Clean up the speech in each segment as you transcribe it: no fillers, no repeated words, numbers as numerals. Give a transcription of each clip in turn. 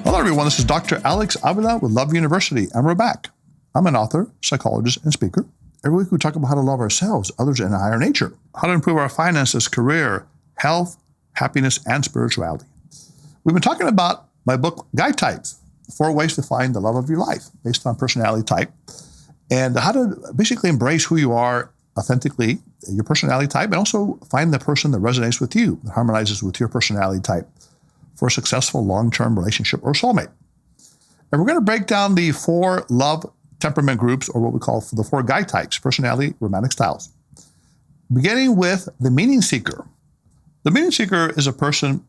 Hello, everyone. This is Dr. Alex Avila with Love University, and we're back. I'm an author, psychologist, and speaker. Every week we talk about how to love ourselves, others, and higher nature, how to improve our finances, career, health, happiness, and spirituality. We've been talking about my book, Guytypes, 4 ways to find the love of your life based on personality type, and how to basically embrace who you are authentically, your personality type, and also find the person that resonates with you, that harmonizes with your personality type for a successful long-term relationship or soulmate. And we're going to break down the 4 love temperament groups, or what we call the 4 Guytypes, personality, romantic styles. Beginning with the meaning seeker. The meaning seeker is a person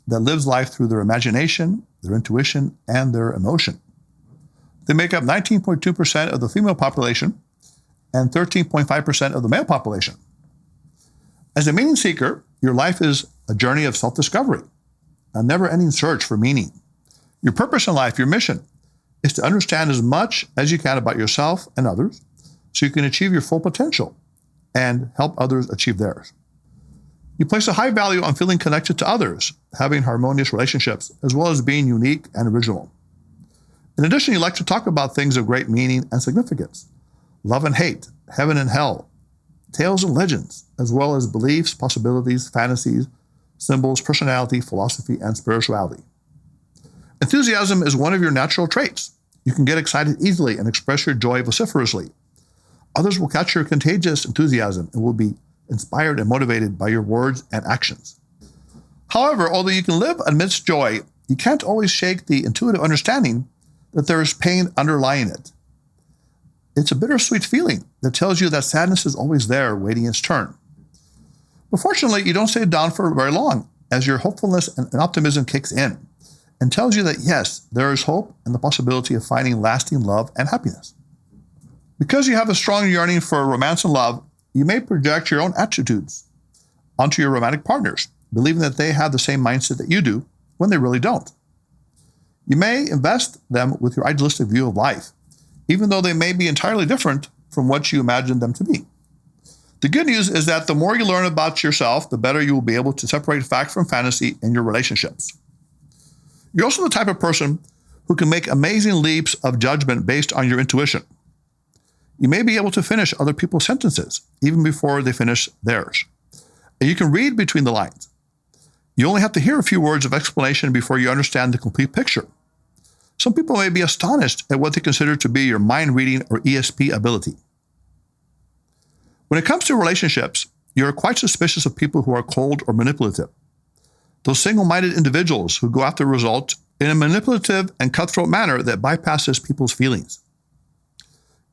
that lives life through their imagination, their intuition, and their emotion. They make up 19.2% of the female population and 13.5% of the male population. As a meaning seeker, your life is a journey of self-discovery, a never-ending search for meaning. Your purpose in life, your mission, is to understand as much as you can about yourself and others so you can achieve your full potential and help others achieve theirs. You place a high value on feeling connected to others, having harmonious relationships, as well as being unique and original. In addition, you like to talk about things of great meaning and significance, love and hate, heaven and hell, tales and legends, as well as beliefs, possibilities, fantasies, symbols, personality, philosophy, and spirituality. Enthusiasm is one of your natural traits. You can get excited easily and express your joy vociferously. Others will catch your contagious enthusiasm and will be inspired and motivated by your words and actions. However, although you can live amidst joy, you can't always shake the intuitive understanding that there is pain underlying it. It's a bittersweet feeling that tells you that sadness is always there waiting its turn. But fortunately, you don't stay down for very long, as your hopefulness and optimism kicks in and tells you that yes, there is hope and the possibility of finding lasting love and happiness. Because you have a strong yearning for romance and love, you may project your own attitudes onto your romantic partners, believing that they have the same mindset that you do when they really don't. You may invest them with your idealistic view of life, even though they may be entirely different from what you imagined them to be. The good news is that the more you learn about yourself, the better you will be able to separate fact from fantasy in your relationships. You're also the type of person who can make amazing leaps of judgment based on your intuition. You may be able to finish other people's sentences even before they finish theirs. And you can read between the lines. You only have to hear a few words of explanation before you understand the complete picture. Some people may be astonished at what they consider to be your mind reading or ESP ability. When it comes to relationships, you're quite suspicious of people who are cold or manipulative. Those single-minded individuals who go after results in a manipulative and cutthroat manner that bypasses people's feelings.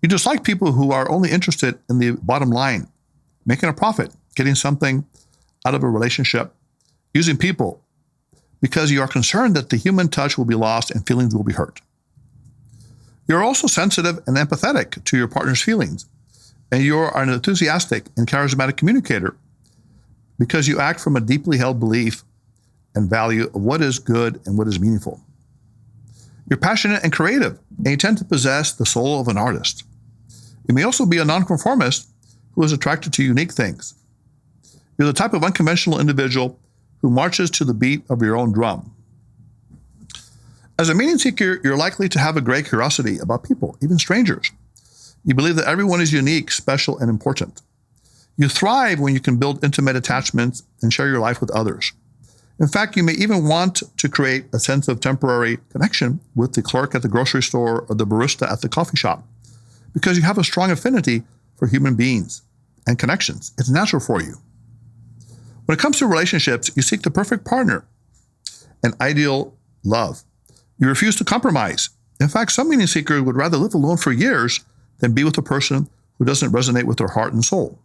You dislike people who are only interested in the bottom line, making a profit, getting something out of a relationship, using people, because you are concerned that the human touch will be lost and feelings will be hurt. You're also sensitive and empathetic to your partner's feelings, and you are an enthusiastic and charismatic communicator because you act from a deeply held belief and value of what is good and what is meaningful. You're passionate and creative, and you tend to possess the soul of an artist. You may also be a nonconformist who is attracted to unique things. You're the type of unconventional individual who marches to the beat of your own drum. As a meaning seeker, you're likely to have a great curiosity about people, even strangers. You believe that everyone is unique, special, and important. You thrive when you can build intimate attachments and share your life with others. In fact, you may even want to create a sense of temporary connection with the clerk at the grocery store or the barista at the coffee shop because you have a strong affinity for human beings and connections. It's natural for you. When it comes to relationships, you seek the perfect partner, an ideal love. You refuse to compromise. In fact, some meaning seekers would rather live alone for years than be with a person who doesn't resonate with their heart and soul.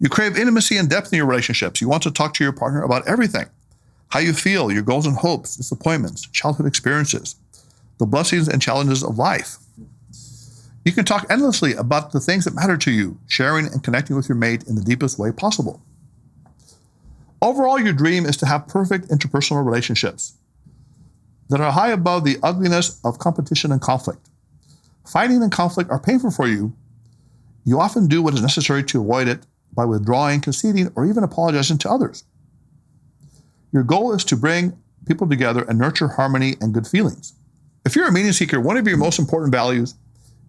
You crave intimacy and depth in your relationships. You want to talk to your partner about everything, how you feel, your goals and hopes, disappointments, childhood experiences, the blessings and challenges of life. You can talk endlessly about the things that matter to you, sharing and connecting with your mate in the deepest way possible. Overall, your dream is to have perfect interpersonal relationships that are high above the ugliness of competition and conflict. Fighting and conflict are painful for you. You often do what is necessary to avoid it by withdrawing, conceding, or even apologizing to others. Your goal is to bring people together and nurture harmony and good feelings. If you're a meaning seeker, one of your most important values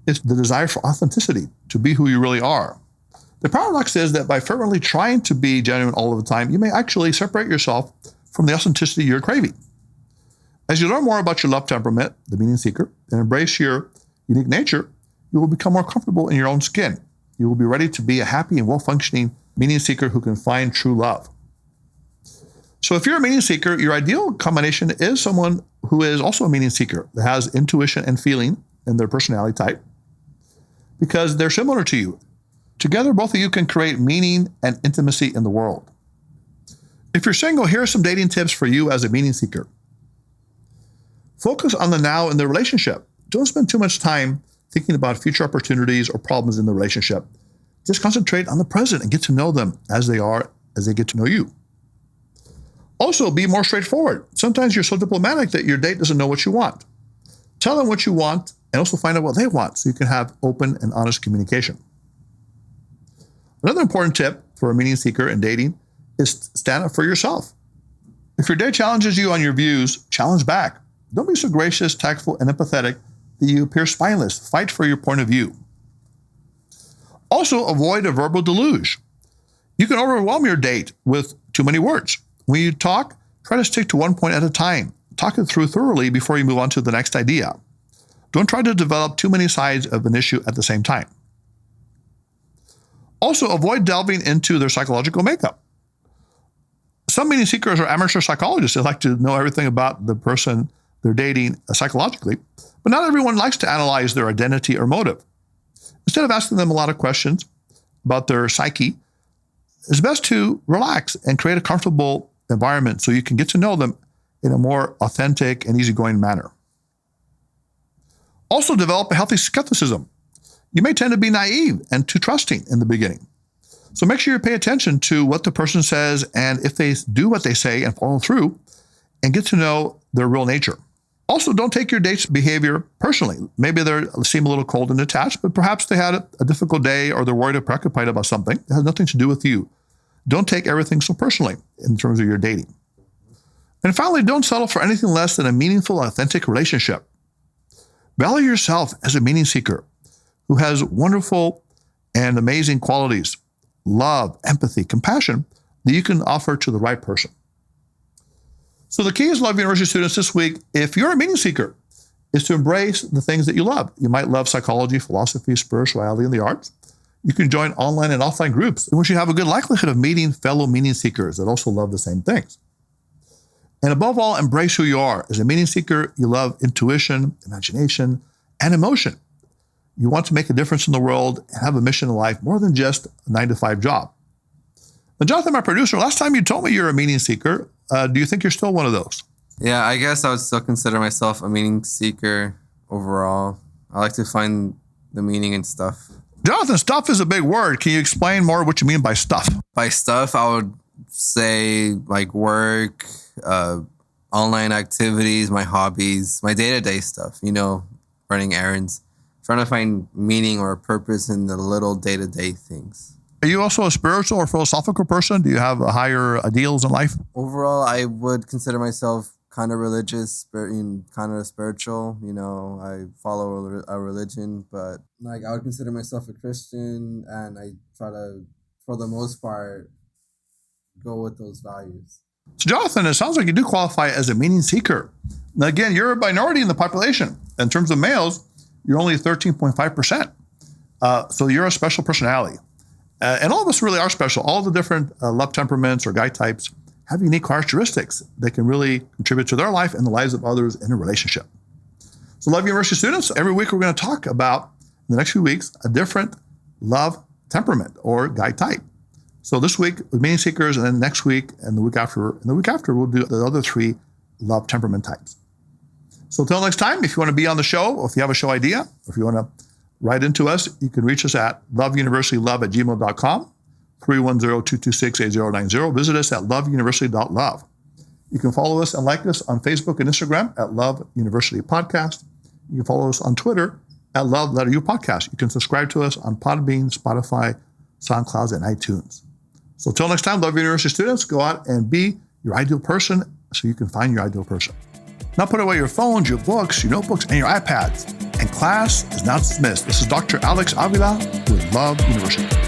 is the desire for authenticity, to be who you really are. The paradox is that by fervently trying to be genuine all of the time, you may actually separate yourself from the authenticity you're craving. As you learn more about your love temperament, the meaning seeker, and embrace your unique nature, you will become more comfortable in your own skin. You will be ready to be a happy and well-functioning meaning seeker who can find true love. So if you're a meaning seeker, your ideal combination is someone who is also a meaning seeker, that has intuition and feeling in their personality type, because they're similar to you. Together, both of you can create meaning and intimacy in the world. If you're single, here are some dating tips for you as a meaning seeker. Focus on the now in the relationship. Don't spend too much time thinking about future opportunities or problems in the relationship. Just concentrate on the present and get to know them as they are, as they get to know you. Also, be more straightforward. Sometimes you're so diplomatic that your date doesn't know what you want. Tell them what you want and also find out what they want so you can have open and honest communication. Another important tip for a meaning seeker in dating is stand up for yourself. If your date challenges you on your views, challenge back. Don't be so gracious, tactful, and empathetic that you appear spineless. Fight for your point of view. Also, avoid a verbal deluge. You can overwhelm your date with too many words. When you talk, try to stick to one point at a time. Talk it through thoroughly before you move on to the next idea. Don't try to develop too many sides of an issue at the same time. Also, avoid delving into their psychological makeup. Some meaning seekers are amateur psychologists. They like to know everything about the person they're dating psychologically, but not everyone likes to analyze their identity or motive. Instead of asking them a lot of questions about their psyche, it's best to relax and create a comfortable environment so you can get to know them in a more authentic and easygoing manner. Also, develop a healthy skepticism. You may tend to be naive and too trusting in the beginning. So make sure you pay attention to what the person says and if they do what they say and follow through, and get to know their real nature. Also, don't take your date's behavior personally. Maybe they seem a little cold and detached, but perhaps they had a difficult day or they're worried or preoccupied about something. It has nothing to do with you. Don't take everything so personally in terms of your dating. And finally, don't settle for anything less than a meaningful, authentic relationship. Value yourself as a meaning seeker who has wonderful and amazing qualities, love, empathy, compassion that you can offer to the right person. So the key is, Love University students, this week, if you're a meaning seeker, is to embrace the things that you love. You might love psychology, philosophy, spirituality, and the arts. You can join online and offline groups in which you have a good likelihood of meeting fellow meaning seekers that also love the same things. And above all, embrace who you are. As a meaning seeker, you love intuition, imagination, and emotion. You want to make a difference in the world and have a mission in life more than just a 9-to-5 job. Now, Jonathan, my producer, last time you told me you're a meaning seeker. Do you think you're still one of those? Yeah, I guess I would still consider myself a meaning seeker overall. I like to find the meaning in stuff. Jonathan, stuff is a big word. Can you explain more what you mean by stuff? By stuff, I would say like work, online activities, my hobbies, my day-to-day stuff, running errands, trying to find meaning or purpose in the little day-to-day things. Are you also a spiritual or philosophical person? Do you have higher ideals in life? Overall, I would consider myself kind of religious, kind of spiritual. I follow a religion, but I would consider myself a Christian, and I try to, for the most part, go with those values. So, Jonathan, it sounds like you do qualify as a meaning seeker. Now, again, you're a minority in the population. In terms of males, you're only 13.5%. So you're a special personality. And all of us really are special. All the different love temperaments or guy types have unique characteristics that can really contribute to their life and the lives of others in a relationship. So Love University students, every week we're going to talk about, in the next few weeks, a different love temperament or guy type. So this week with meaning seekers, and then next week and the week after, we'll do the other 3 love temperament types. So until next time, if you want to be on the show, or if you have a show idea, or if you want to write into us, you can reach us at loveuniversitylove@gmail.com, 310-226-8090. Visit us at loveuniversity.love. You can follow us and like us on Facebook and Instagram at Love University Podcast. You can follow us on Twitter at Love Letter U Podcast. You can subscribe to us on Podbean, Spotify, SoundCloud, and iTunes. So until next time, Love University students, go out and be your ideal person, so you can find your ideal person. Now put away your phones, your books, your notebooks, and your iPads. And class is now dismissed. This is Dr. Alex Avila with Love University.